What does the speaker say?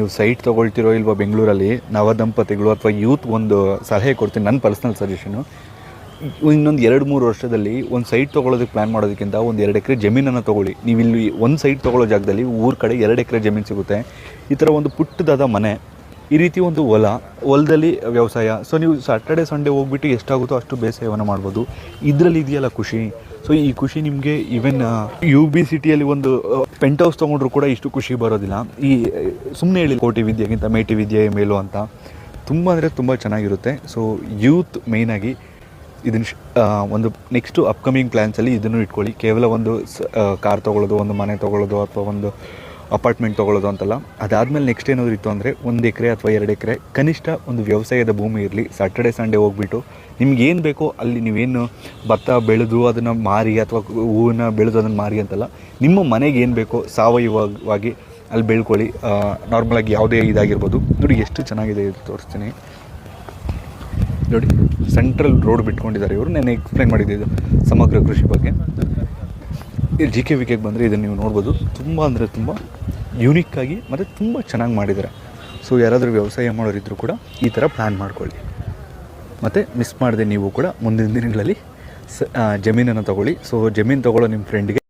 ನೀವು ಸೈಟ್ ತೊಗೊಳ್ತಿರೋ ಇಲ್ವೋ ಬೆಂಗಳೂರಲ್ಲಿ ನವದಂಪತಿಗಳು ಅಥವಾ ಯೂತ್ ಒಂದು ಸಲಹೆ ಕೊಡ್ತೀನಿ, ನನ್ನ ಪರ್ಸ್ನಲ್ ಸಜೆಷನು. ಇನ್ನೊಂದು 2-3 ವರ್ಷದಲ್ಲಿ ಒಂದು ಸೈಟ್ ತೊಗೊಳೋದಕ್ಕೆ ಪ್ಲ್ಯಾನ್ ಮಾಡೋದಕ್ಕಿಂತ ಒಂದು 2 ಎಕರೆ ಜಮೀನನ್ನು ತೊಗೊಳ್ಳಿ. ನೀವು ಇಲ್ಲಿ ಒಂದು ಸೈಟ್ ತೊಗೊಳ್ಳೋ ಜಾಗದಲ್ಲಿ ಊರ ಕಡೆ 2 ಎಕರೆ ಜಮೀನು ಸಿಗುತ್ತೆ. ಈ ಥರ ಒಂದು ಪುಟ್ಟದಾದ ಮನೆ, ಈ ರೀತಿ ಒಂದು ಹೊಲದಲ್ಲಿ ವ್ಯವಸಾಯ. ಸೊ ನೀವು ಸ್ಯಾಟರ್ಡೆ ಸಂಡೇ ಹೋಗ್ಬಿಟ್ಟು ಎಷ್ಟಾಗುತ್ತೋ ಅಷ್ಟು ಬೇಸಾಯವನ್ನು ಮಾಡ್ಬೋದು. ಇದರಲ್ಲಿ ಇದೆಯಲ್ಲ ಖುಷಿ. ಸೊ ಈ ಖುಷಿ ನಿಮಗೆ ಈವನ್ UB ಸಿಟಿಯಲ್ಲಿ ಒಂದು ಪೆಂಟ್ ಹೌಸ್ ತೊಗೊಂಡ್ರು ಕೂಡ ಇಷ್ಟು ಖುಷಿ ಬರೋದಿಲ್ಲ. ಈ ಸುಮ್ಮನೆ ಹೇಳಿ ಕೋಟಿ ವಿದ್ಯೆಗಿಂತ ಮೇಟಿ ವಿದ್ಯೆ ಮೇಲು ಅಂತ, ತುಂಬ ಅಂದರೆ ತುಂಬ ಚೆನ್ನಾಗಿರುತ್ತೆ. ಸೊ ಯೂತ್ ಮೇಯ್ನಾಗಿ ಇದನ್ನು ಒಂದು ನೆಕ್ಸ್ಟು ಅಪ್ಕಮಿಂಗ್ ಪ್ಲ್ಯಾನ್ಸಲ್ಲಿ ಇದನ್ನು ಇಟ್ಕೊಳ್ಳಿ. ಕೇವಲ ಒಂದು ಕಾರ್ ತೊಗೊಳ್ಳೋದು, ಒಂದು ಮನೆ ತೊಗೊಳ್ಳೋದು ಅಥವಾ ಒಂದು ಅಪಾರ್ಟ್ಮೆಂಟ್ ತೊಗೊಳ್ಳೋದು ಅಂತಲ್ಲ. ಅದಾದಮೇಲೆ ನೆಕ್ಸ್ಟ್ ಏನಾದರೂ ಇತ್ತು ಅಂದರೆ 1 ಎಕರೆ ಅಥವಾ 2 ಎಕರೆ ಕನಿಷ್ಠ ಒಂದು ವ್ಯವಸಾಯದ ಭೂಮಿ ಇರಲಿ. ಸ್ಯಾಟರ್ಡೆ ಸಂಡೇ ಹೋಗ್ಬಿಟ್ಟು ನಿಮ್ಗೇನು ಬೇಕೋ ಅಲ್ಲಿ ನೀವೇನು ಭತ್ತ ಬೆಳೆದು ಅದನ್ನು ಮಾರಿ ಅಥವಾ ಹೂವನ್ನ ಬೆಳೆದು ಅದನ್ನು ಮಾರಿ ಅಂತಲ್ಲ, ನಿಮ್ಮ ಮನೆಗೆ ಏನು ಬೇಕೋ ಸಾವಯವವಾಗಿ ಅಲ್ಲಿ ಬೆಳ್ಕೊಳ್ಳಿ. ನಾರ್ಮಲಾಗಿ ಯಾವುದೇ ಇದಾಗಿರ್ಬೋದು. ನೋಡಿ ಎಷ್ಟು ಚೆನ್ನಾಗಿದೆ ಇದು, ತೋರಿಸ್ತೀನಿ ನೋಡಿ. ಸೆಂಟ್ರಲ್ ರೋಡ್ ಬಿಟ್ಕೊಂಡಿದ್ದಾರೆ ಇವರು. ನಾನು ಎಕ್ಸ್ಪ್ಲೈನ್ ಮಾಡಿದ್ದೆ ಇದು ಸಮಗ್ರ ಕೃಷಿ ಬಗ್ಗೆ. ಇಲ್ಲಿ GKVKಗೆ ಬಂದರೆ ಇದನ್ನು ನೀವು ನೋಡ್ಬೋದು. ತುಂಬ ಅಂದರೆ ತುಂಬ ಯೂನಿಕ್ಕಾಗಿ ಮತ್ತು ತುಂಬ ಚೆನ್ನಾಗಿ ಮಾಡಿದ್ದಾರೆ. ಸೊ ಯಾರಾದರೂ ವ್ಯವಸಾಯ ಮಾಡೋರಿದ್ದರೂ ಕೂಡ ಈ ಥರ ಪ್ಲ್ಯಾನ್ ಮಾಡ್ಕೊಳ್ಳಿ. ಮತ್ತು ಮಿಸ್ ಮಾಡದೆ ನೀವು ಕೂಡ ಮುಂದಿನ ದಿನಗಳಲ್ಲಿ ಜಮೀನನ್ನು ತೊಗೊಳ್ಳಿ. ಸೊ ಜಮೀನು ತೊಗೊಳ್ಳೋ ನಿಮ್ಮ ಫ್ರೆಂಡ್ಗೆ